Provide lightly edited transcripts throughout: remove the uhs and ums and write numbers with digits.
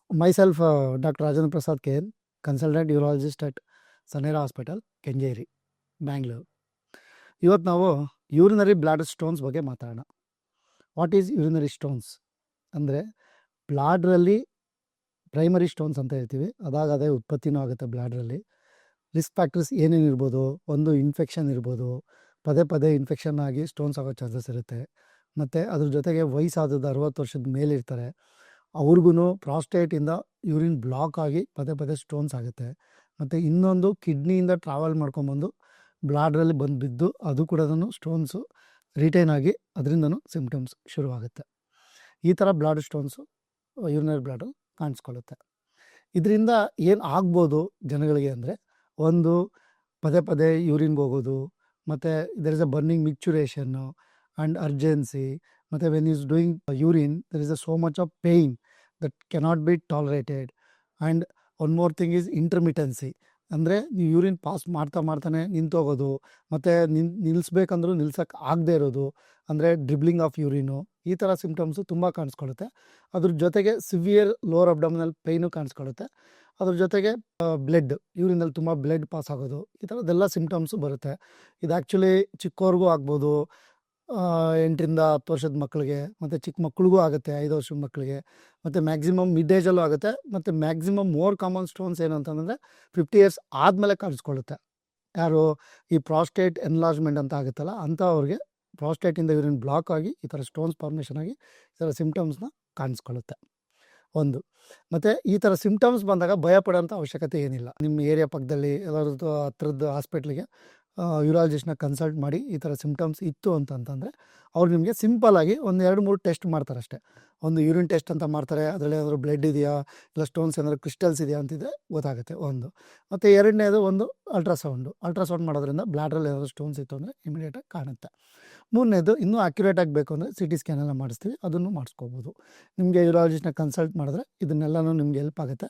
Myself, Dr. Rajendra Prasad KN, consultant urologist at Sanera Hospital, Kenjeri, Bangalore. ಇವತ್ತು ನಾವು urinary bladder stones ಬಗ್ಗೆ ಮಾತಾಡೋಣ. What is urinary stones ಅಂದರೆ ಬ್ಲಾಡ್ರಲ್ಲಿ primary stones ಅಂತ ಹೇಳ್ತೀವಿ. ಅದೇ ಉತ್ಪತ್ತಿನೂ ಆಗುತ್ತೆ ಬ್ಲಾಡ್ರಲ್ಲಿ. ರಿಸ್ಕ್ ಫ್ಯಾಕ್ಟರ್ಸ್ ಏನೇನು ಇರ್ಬೋದು, ಒಂದು ಇನ್ಫೆಕ್ಷನ್ ಇರ್ಬೋದು, ಪದೇ ಇನ್ಫೆಕ್ಷನ್ ಆಗಿ ಸ್ಟೋನ್ಸ್ ಆಗೋ ಚಾನ್ಸಸ್ ಇರುತ್ತೆ. ಮತ್ತು ಅದ್ರ ಜೊತೆಗೆ ವಯಸ್ಸಾದದ್ದು 60 ವರ್ಷದ ಮೇಲಿರ್ತಾರೆ, ಅವ್ರಿಗೂ ಪ್ರಾಸ್ಟೇಟಿಂದ ಯೂರಿನ್ ಬ್ಲಾಕ್ ಆಗಿ ಪದೇ ಸ್ಟೋನ್ಸ್ ಆಗುತ್ತೆ. ಮತ್ತು ಇನ್ನೊಂದು ಕಿಡ್ನಿಯಿಂದ ಟ್ರಾವೆಲ್ ಮಾಡ್ಕೊಂಬಂದು ಬ್ಲಾಡ್ರಲ್ಲಿ ಬಂದು ಬಿದ್ದು ಅದು ಕೂಡ ಸ್ಟೋನ್ಸು ರಿಟೈನ್ ಆಗಿ ಅದರಿಂದನೂ ಸಿಮ್ಟಮ್ಸ್ ಶುರುವಾಗುತ್ತೆ. ಈ ಥರ ಬ್ಲಾಡ್ ಸ್ಟೋನ್ಸು ಯೂರಿನರಿ ಬ್ಲಾಡು ಕಾಣಿಸ್ಕೊಳ್ಳುತ್ತೆ. ಇದರಿಂದ ಏನು ಆಗ್ಬೋದು ಜನಗಳಿಗೆ ಅಂದರೆ, ಒಂದು ಪದೇ ಯೂರಿನ್ಗೆ ಹೋಗೋದು, ಮತ್ತು there is a burning micturition and urgency. ಮತ್ತು when is doing urine there is a so much of pain that cannot be tolerated. And one more thing is intermittency. ಅಂದರೆ ನೀವು ಯೂರಿನ್ ಪಾಸ್ ಮಾಡ್ತಾನೆ ನಿಂತೋಗೋದು, ಮತ್ತು ನಿಲ್ಲಿಸ್ಬೇಕಂದ್ರೂ ನಿಲ್ಸೋಕ್ಕೆ ಆಗದೆ ಇರೋದು, ಅಂದರೆ ಡ್ರಿಬ್ಲಿಂಗ್ ಆಫ್ ಯೂರಿನು. ಈ ಥರ ಸಿಮ್ಟಮ್ಸು ತುಂಬ ಕಾಣಿಸ್ಕೊಳ್ಳುತ್ತೆ. ಅದ್ರ ಜೊತೆಗೆ ಸಿವಿಯರ್ ಲೋವರ್ ಅಬ್ಡಮಿನಲ್ ಪೇಯ್ನು ಕಾಣಿಸ್ಕೊಳ್ಳುತ್ತೆ. ಅದ್ರ ಜೊತೆಗೆ ಬ್ಲಡ್, ಯೂರಿನಲ್ಲಿ ತುಂಬ ಬ್ಲಡ್ ಪಾಸ್ ಆಗೋದು, ಈ ಥರದ್ದೆಲ್ಲ ಸಿಮ್ಟಮ್ಸು ಬರುತ್ತೆ. ಇದು ಆ್ಯಕ್ಚುಲಿ ಚಿಕ್ಕವ್ರಿಗೂ ಆಗ್ಬೋದು, 8ರಿಂದ 10 ವರ್ಷದ ಮಕ್ಕಳಿಗೆ, ಮತ್ತು ಚಿಕ್ಕ ಮಕ್ಳಿಗೂ ಆಗುತ್ತೆ, 5 ವರ್ಷದ ಮಕ್ಕಳಿಗೆ, ಮತ್ತು ಮ್ಯಾಕ್ಸಿಮಮ್ ಮಿಡ್ ಏಜಲ್ಲೂ ಆಗುತ್ತೆ. ಮತ್ತು ಮ್ಯಾಕ್ಸಿಮಮ್ ಮೋರ್ ಕಾಮನ್ ಸ್ಟೋನ್ಸ್ ಏನು ಅಂತಂದರೆ 50 ಇಯರ್ಸ್ ಆದಮೇಲೆ ಕಾಣಿಸ್ಕೊಳ್ಳುತ್ತೆ. ಯಾರು ಈ ಪ್ರಾಸ್ಟೇಟ್ ಎನ್ಲಾರ್ಜ್ಮೆಂಟ್ ಅಂತ ಆಗುತ್ತಲ್ಲ ಅಂಥವ್ರಿಗೆ ಪ್ರಾಸ್ಟೇಟಿಂದ ಯೂರಿನ್ ಬ್ಲಾಕ್ ಆಗಿ ಈ ಥರ ಸ್ಟೋನ್ಸ್ ಫಾರ್ಮೇಷನ್ ಆಗಿ ಈ ಥರ ಸಿಮ್ಟಮ್ಸ್ನ ಕಾಣಿಸ್ಕೊಳ್ಳುತ್ತೆ. ಒಂದು, ಮತ್ತು ಈ ಥರ ಸಿಮ್ಟಮ್ಸ್ ಬಂದಾಗ ಭಯಪಡೋಂಥ ಅವಶ್ಯಕತೆ ಏನಿಲ್ಲ. ನಿಮ್ಮ ಏರಿಯಾ ಪಕ್ಕದಲ್ಲಿ ಎಲ್ಲರದ್ದು ಹತ್ರದ್ದು ಹಾಸ್ಪಿಟ್ಲಿಗೆ ಯೂರಾಲಜಿಸ್ಟ್ನ ಕನ್ಸಲ್ಟ್ ಮಾಡಿ ಈ ಥರ ಸಿಮ್ಟಮ್ಸ್ ಇತ್ತು ಅಂತಂದರೆ ಅವ್ರು ನಿಮಗೆ ಸಿಂಪಲ್ಲಾಗಿ 1-2-3 ಟೆಸ್ಟ್ ಮಾಡ್ತಾರೆ ಅಷ್ಟೇ. ಒಂದು ಯೂರಿನ್ ಟೆಸ್ಟ್ ಅಂತ ಮಾಡ್ತಾರೆ, ಅದರಲ್ಲಿ ಏನಾದರೂ ಬ್ಲಡ್ ಇದೆಯಾ, ಇಲ್ಲ ಸ್ಟೋನ್ಸ್ ಏನಾದರೂ ಕ್ರಿಸ್ಟಲ್ಸ್ ಇದೆಯಾ ಅಂತಿದ್ರೆ ಗೊತ್ತಾಗುತ್ತೆ ಒಂದು. ಮತ್ತು ಎರಡನೇದು ಒಂದು ಅಲ್ಟ್ರಾಸೌಂಡ್ ಮಾಡೋದ್ರಿಂದ ಬ್ಲಾಡ್ರಲ್ಲಿ ಏನಾದರೂ ಸ್ಟೋನ್ಸ್ ಇತ್ತು ಅಂದರೆ ಇಮಿಡಿಯೇಟಾಗಿ ಕಾಣುತ್ತೆ. ಮೂರನೇದು ಇನ್ನೂ ಅಕ್ಯುರೇಟಾಗಿ ಬೇಕು ಅಂದರೆ CT ಸ್ಕ್ಯಾನೆಲ್ಲ ಮಾಡಿಸ್ತೀವಿ, ಅದನ್ನು ಮಾಡಿಸ್ಕೋಬೋದು. ನಿಮಗೆ ಯೂರಾಲಜಿಸ್ಟ್ನ ಕನ್ಸಲ್ಟ್ ಮಾಡಿದ್ರೆ ಇದನ್ನೆಲ್ಲನೂ ನಿಮ್ಗೆ ಹೆಲ್ಪ್ ಆಗುತ್ತೆ.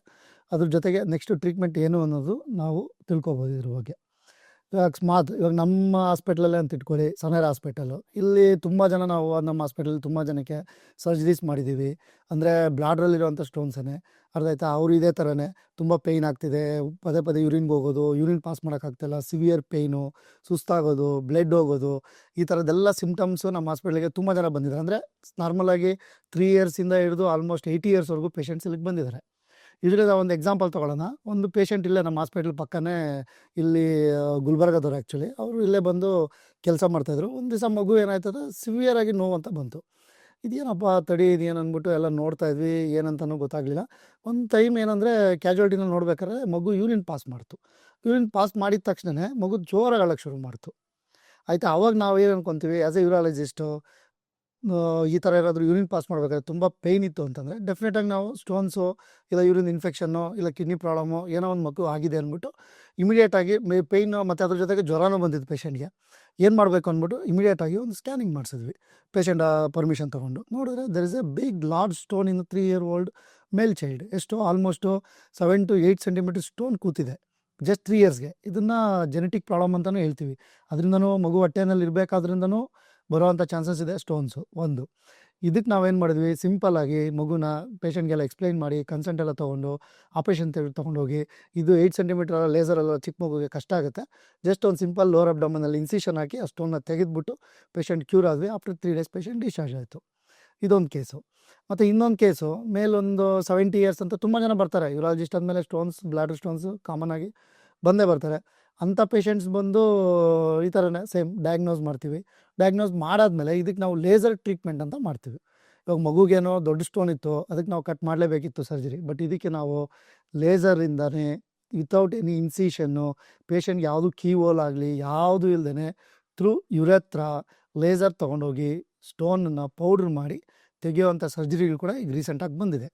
ಅದ್ರ ಜೊತೆಗೆ ನೆಕ್ಸ್ಟ್ ಟ್ರೀಟ್ಮೆಂಟ್ ಏನು ಅನ್ನೋದು ನಾವು ತಿಳ್ಕೊಬೋದು ಇದ್ರ ಬಗ್ಗೆ. ಅಕಸ್ಮಾತ್ ಇವಾಗ ನಮ್ಮ ಹಾಸ್ಪಿಟ್ಲಲ್ಲೇ ಅಂತ ಇಟ್ಕೊಳ್ಳಿ, ಸನೇರಾ ಹಾಸ್ಪಿಟಲು, ಇಲ್ಲಿ ತುಂಬ ಜನ ನಾವು ನಮ್ಮ ಹಾಸ್ಪಿಟಲಲ್ಲಿ ತುಂಬ ಜನಕ್ಕೆ ಸರ್ಜರೀಸ್ ಮಾಡಿದ್ದೀವಿ. ಅಂದರೆ ಬ್ಲಾಡ್ರಲ್ಲಿರುವಂಥ ಸ್ಟೋನ್ಸೇ ಅರ್ಧಾಯ್ತಾ. ಅವರು ಇದೇ ಥರನೇ ತುಂಬ ಪೇಯ್ನ್ ಆಗ್ತಿದೆ, ಪದೇ ಯೂರಿನ್ಗೆ ಹೋಗೋದು, ಯೂರಿನ್ ಪಾಸ್ ಮಾಡೋಕ್ಕಾಗ್ತಿಲ್ಲ, ಸಿವಿಯರ್ ಪೇಯ್ನು, ಸುಸ್ತಾಗೋದು, ಬ್ಲಡ್ ಹೋಗೋದು, ಈ ಥರದ್ದೆಲ್ಲ ಸಿಮ್ಟಮ್ಸು ನಮ್ಮ ಹಾಸ್ಪಿಟ್ಲಿಗೆ ತುಂಬ ಜನ ಬಂದಿದ್ದಾರೆ. ಅಂದರೆ ನಾರ್ಮಲಾಗಿ 3 ಇಯರ್ಸಿಂದ ಹಿಡಿದು ಆಲ್ಮೋಸ್ಟ್ 80 ಇಯರ್ಸ್ವರೆಗೂ ಪೇಷಂಟ್ಸ್ ಇಲ್ಲಿಗೆ ಬಂದಿದ್ದಾರೆ. ಇದರಿಂದ ಒಂದು ಎಕ್ಸಾಂಪಲ್ ತೊಗೊಳ್ಳೋಣ. ಒಂದು ಪೇಷಂಟ್ ಇಲ್ಲೇ ನಮ್ಮ ಹಾಸ್ಪಿಟ್ಲ್ ಪಕ್ಕನೇ, ಇಲ್ಲಿ ಗುಲ್ಬರ್ಗದವ್ರು ಆ್ಯಕ್ಚುಲಿ, ಅವರು ಇಲ್ಲೇ ಬಂದು ಕೆಲಸ ಮಾಡ್ತಾಯಿದ್ರು. ಒಂದು ದಿವಸ ಮಗು ಏನಾಯ್ತದ ಸಿವಿಯರಾಗಿ ನೋವು ಅಂತ ಬಂತು. ಇದೇನಪ್ಪ ತಡಿ ಇದೇನು ಅಂದ್ಬಿಟ್ಟು ಎಲ್ಲ ನೋಡ್ತಾ ಇದ್ವಿ, ಏನಂತನೂ ಗೊತ್ತಾಗಲಿಲ್ಲ. ಒಂದು ಟೈಮ್ ಏನಂದರೆ ಕ್ಯಾಜುಯಾಲಿಟಿನ ನೋಡ್ಬೇಕಾದ್ರೆ ಮಗು ಯೂರಿನ್ ಪಾಸ್ ಮಾಡಿತು. ಯೂರಿನ್ ಪಾಸ್ ಮಾಡಿದ ತಕ್ಷಣ ಮಗು ಜೋರಾಗಿ ಅಳಕ್ಕೆ ಶುರು ಮಾಡ್ತು. ಆಯಿತಾ, ಅವಾಗ ನಾವು ಏನು ಅನ್ಕೊತೀವಿ ಆ್ಯಸ್ ಎ ಯೂರಾಲಜಿಸ್ಟು, ಈ ಥರ ಏನಾದರೂ ಯೂರಿನ್ ಪಾಸ್ ಮಾಡಬೇಕಾದ್ರೆ ತುಂಬ ಪೇಯ್ನ್ ಇತ್ತು ಅಂತಂದರೆ ಡೆಫಿನೆಟಾಗಿ ನಾವು ಸ್ಟೋನ್ಸು, ಇಲ್ಲ ಯೂರಿನ್ ಇನ್ಫೆಕ್ಷನ್ನು, ಇಲ್ಲ ಕಿಡ್ನಿ ಪ್ರಾಬ್ಲಮ್ಮು, ಏನೋ ಒಂದು ಮಗು ಆಗಿದೆ ಅಂದ್ಬಿಟ್ಟು ಇಮಿಡಿಯೇಟಾಗಿ ಪೇಯ್ನು ಮತ್ತು ಅದ್ರ ಜೊತೆಗೆ ಜ್ವರನೂ ಬಂದಿದ್ದು ಪೇಷಂಟ್ಗೆ. ಏನು ಮಾಡಬೇಕು ಅಂದ್ಬಿಟ್ಟು ಇಮಿಡಿಯೇಟಾಗಿ ಒಂದು ಸ್ಕ್ಯಾನಿಂಗ್ ಮಾಡಿಸಿದ್ವಿ. ಪೇಷಂಟ್ ಪರ್ಮಿಷನ್ ತೊಗೊಂಡು ನೋಡಿದ್ರೆ there is a big large stone in 3 year old male child. ಎಷ್ಟು ಆಲ್ಮೋಸ್ಟು 7 to 8 centimeter ಸ್ಟೋನ್ ಕೂತಿದೆ ಜಸ್ಟ್ 3 ಇಯರ್ಸ್ಗೆ. ಇದನ್ನು ಜೆನೆಟಿಕ್ ಪ್ರಾಬ್ಲಮ್ ಅಂತಲೂ ಹೇಳ್ತೀವಿ. ಅದರಿಂದನೂ ಮಗು ಹೊಟ್ಟೆನಲ್ಲಿ ಇರಬೇಕಾದ್ರಿಂದನೂ ಬರೋವಂಥ ಚಾನ್ಸಸ್ ಇದೆ ಸ್ಟೋನ್ಸು. ಒಂದು, ಇದಕ್ಕೆ ನಾವೇನು ಮಾಡಿದ್ವಿ, ಸಿಂಪಲ್ಲಾಗಿ ಮಗುನ ಪೇಷಂಟ್ಗೆಲ್ಲ ಎಕ್ಸ್ಪ್ಲೈನ್ ಮಾಡಿ ಕನ್ಸೆಂಟ್ ಎಲ್ಲ ತೊಗೊಂಡು ಆಪ್ರೇಷನ್ ತೊಗೊಂಡೋಗಿ, ಇದು 8 centimeter ಲೇಸರೆಲ್ಲ ಚಿಕ್ಕ ಮಗುಗೆ ಕಷ್ಟ ಆಗುತ್ತೆ, ಜಸ್ಟ್ ಒಂದು ಸಿಂಪಲ್ ಲೋವರ್ ಅಬ್ಡಮನಲ್ಲಿ ಇನ್ಸಿಷನ್ ಹಾಕಿ ಆ ಸ್ಟೋನ್ನ ತೆಗೆದುಬಿಟ್ಟು ಪೇಷಂಟ್ ಕ್ಯೂರ್ ಆದ್ವಿ. ಆಫ್ಟರ್ 3 days ಪೇಷಂಟ್ ಡಿಸ್ಚಾರ್ಜ್ ಆಯಿತು. ಇದೊಂದು ಕೇಸು. ಮತ್ತು ಇನ್ನೊಂದು ಕೇಸು, ಮೇಲೊಂದು 70 ಇಯರ್ಸ್ ಅಂತ ತುಂಬ ಜನ ಬರ್ತಾರೆ ಯೂರಾಲಜಿಸ್ಟ್ ಅಂದಮೇಲೆ. ಸ್ಟೋನ್ಸ್, ಬ್ಲಾಡರ್ ಸ್ಟೋನ್ಸು ಕಾಮನ್ ಆಗಿ ಬಂದೇ ಬರ್ತಾರೆ. ಅಂಥ ಪೇಷಂಟ್ಸ್ ಬಂದು ಈ ಥರನೇ ಸೇಮ್ ಡಯಾಗ್ನೋಸ್ ಮಾಡ್ತೀವಿ. ಡಯಾಗ್ನೋಸ್ ಮಾಡಾದ್ಮೇಲೆ ಇದಕ್ಕೆ ನಾವು ಲೇಸರ್ ಟ್ರೀಟ್ಮೆಂಟ್ ಅಂತ ಮಾಡ್ತೀವಿ. ಇವಾಗ ಮಗುಗೇನೋ ದೊಡ್ಡ ಸ್ಟೋನ್ ಇತ್ತು, ಅದಕ್ಕೆ ನಾವು ಕಟ್ ಮಾಡಲೇಬೇಕಿತ್ತು ಸರ್ಜರಿ. ಬಟ್ ಇದಕ್ಕೆ ನಾವು ಲೇಸರಿಂದನೇ ವಿತೌಟ್ ಎನಿ ಇನ್ಸಿಷನ್ನು, ಪೇಷಂಟ್ಗೆ ಯಾವುದು ಕೀ ಹೋಲ್ ಆಗಲಿ ಯಾವುದು ಇಲ್ಲದೇ ಥ್ರೂ ಯುರೆತ್ರ ಲೇಸರ್ ತೊಗೊಂಡೋಗಿ ಸ್ಟೋನನ್ನು ಪೌಡ್ರ್ ಮಾಡಿ ತೆಗೆಯುವಂಥ ಸರ್ಜರಿಗಳು ಕೂಡ ಈಗ ರೀಸೆಂಟಾಗಿ ಬಂದಿದೆ.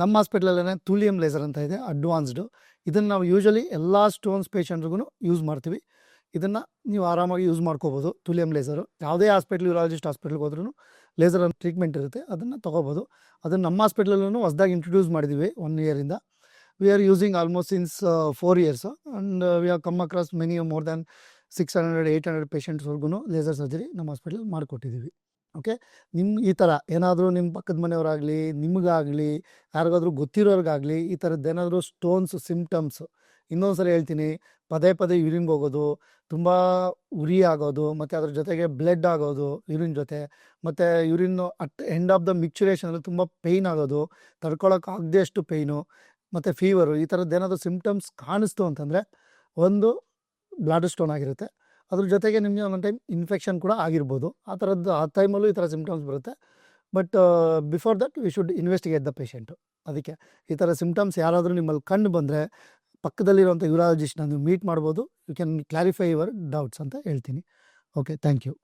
ನಮ್ಮ ಹಾಸ್ಪಿಟ್ಲಲ್ಲೇ ತುಲಿಯಂ ಲೇಸರ್ ಅಂತ ಇದೆ, ಅಡ್ವಾನ್ಸ್ಡು. ಇದನ್ನು ನಾವು ಯೂಶ್ವಲಿ ಎಲ್ಲ ಸ್ಟೋನ್ಸ್ ಪೇಷಂಟ್ರಿಗೂ ಯೂಸ್ ಮಾಡ್ತೀವಿ. ಇದನ್ನು ನೀವು ಆರಾಮಾಗಿ ಯೂಸ್ ಮಾಡ್ಕೋಬೋದು. ತುಲಿಯಂ ಲೇಸರು ಯಾವುದೇ ಯೂರಾಲಜಿಸ್ಟ್ ಹಾಸ್ಪಿಟ್ಲಿಗೆ ಹೋದ್ರೂ ಲೇಸರ್ ಅಂತ ಟ್ರೀಟ್ಮೆಂಟ್ ಇರುತ್ತೆ, ಅದನ್ನು ತೊಗೋಬೋದು. ಅದನ್ನು ನಮ್ಮ ಹಾಸ್ಪಿಟ್ಲಲ್ಲೂ ಹೊಸದಾಗಿ ಇಂಟ್ರೊಡ್ಯೂಸ್ ಮಾಡಿದ್ದೀವಿ 1 yearಯಿಂದ. We are using almost since 4 years and we have come across many more than 600-800 ಪೇಷಂಟ್ಸ್ವರೆಗೂ ಲೇಸರ್ ಸರ್ಜರಿ ನಮ್ಮ ಹಾಸ್ಪಿಟಲ್ ಮಾಡಿಕೊಟ್ಟಿದ್ದೀವಿ. ಓಕೆ. ಈ ಥರ ಏನಾದರೂ ನಿಮ್ಮ ಪಕ್ಕದ ಮನೆಯವರಾಗಲಿ, ನಿಮಗಾಗಲಿ, ಯಾರಿಗಾದ್ರೂ ಗೊತ್ತಿರೋರಿಗಾಗಲಿ ಈ ಥರದ್ದೇನಾದರೂ ಸ್ಟೋನ್ಸ್ ಸಿಂಪ್ಟಮ್ಸ್, ಇನ್ನೊಂದು ಸಲ ಹೇಳ್ತೀನಿ, ಪದೇ ಪದೇ ಯೂರಿನ್ಗೆ ಹೋಗೋದು, ತುಂಬ ಉರಿ ಆಗೋದು, ಮತ್ತು ಅದ್ರ ಜೊತೆಗೆ ಬ್ಲಡ್ ಆಗೋದು ಯೂರಿನ್ ಜೊತೆ, ಮತ್ತು urine at end of the ಮಿಕ್ಚುರೇಷನಲ್ಲಿ ತುಂಬ ಪೇಯ್ನ್ ಆಗೋದು, ತಡ್ಕೊಳಕ್ಕಾಗದೇ ಅಷ್ಟು ಪೇಯ್ನು, ಮತ್ತು ಫೀವರು, ಈ ಥರದ್ದೇನಾದರೂ ಸಿಂಪ್ಟಮ್ಸ್ ಕಾಣಿಸ್ತು ಅಂತಂದರೆ ಒಂದು ಬ್ಲಾಡರ್ ಸ್ಟೋನ್ ಆಗಿರುತ್ತೆ. ಅದ್ರ ಜೊತೆಗೆ ನಿಮಗೆ ಒಂದೊಂದು ಟೈಮ್ ಇನ್ಫೆಕ್ಷನ್ ಕೂಡ ಆಗಿರ್ಬೋದು. ಆ ಥರದ್ದು ಆ ಟೈಮಲ್ಲೂ ಈ ಥರ ಸಿಂಪ್ಟಮ್ಸ್ ಬರುತ್ತೆ. But before that we should investigate the patient. ಅದಕ್ಕೆ ಈ ಥರ ಸಿಂಪ್ಟಮ್ಸ್ ಯಾರಾದರೂ ನಿಮ್ಮಲ್ಲಿ ಕಂಡು ಬಂದರೆ ಪಕ್ಕದಲ್ಲಿರುವಂಥ ಯೂರಾಲಜಿಸ್ಟ್ನ ನೀವು ಮೀಟ್ ಮಾಡ್ಬೋದು. You can clarify your doubts ಅಂತ ಹೇಳ್ತೀನಿ. Okay, thank you.